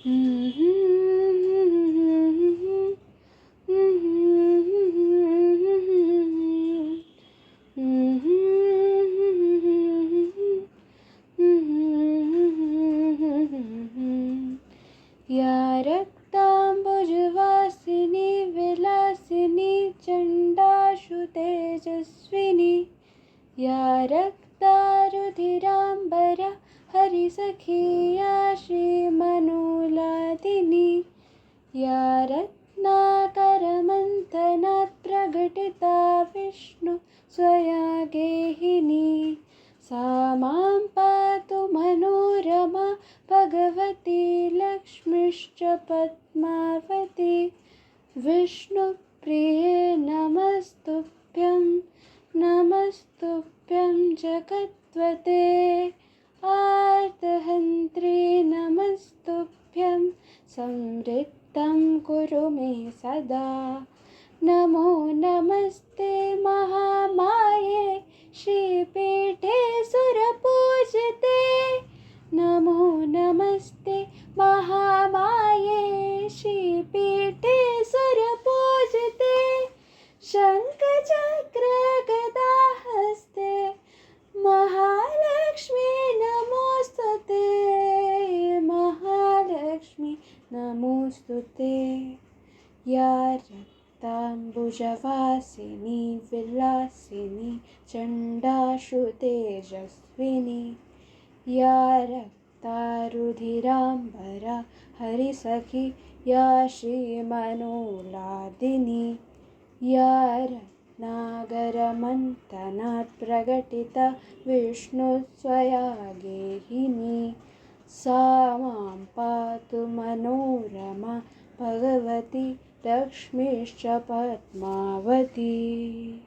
या रक्ताम्बुजवासिनी विलासिनी चण्डाशु तेजस्विनी, या रक्तारुधिराम्बरा हरिसखी या श्रीमनोलादिनी, या रत्नाकरमन्थनात् प्रकटिता विष्णु स्वया गेहिनी, सा मां पातु मनोरमा भगवती लक्ष्मीश्च पद्मावती। विष्णुप्रिये नमस्तुभ्यं, नमस्तुभ्यं जगद्वते। आर्तहन्त्रे नमस्तुभ्यं, संरक्षितं कुरु मे सदा। नमो नमस्ते महामाये श्रीपीठे सुरपूजिते, नमो नमस्ते महामाये श्रीपीठे सुरपूजिते। शङ्खचक्रगदाहस्ते महालक्ष्मी नमोस्तुते, महालक्ष्मी नमोस्तुते। या रक्ताम्बुजवासिनी विलासिनी चण्डाशु तेजस्विनी, या रक्तारुधिराम्बरा हरिसखी या श्रीमनोलादिनी, या रत्नाकरमन्थनात् प्रकटिता विष्णु स्वया गेहिनी, सा मां पातु मनोरमा भगवती लक्ष्मीश्च पद्मावती।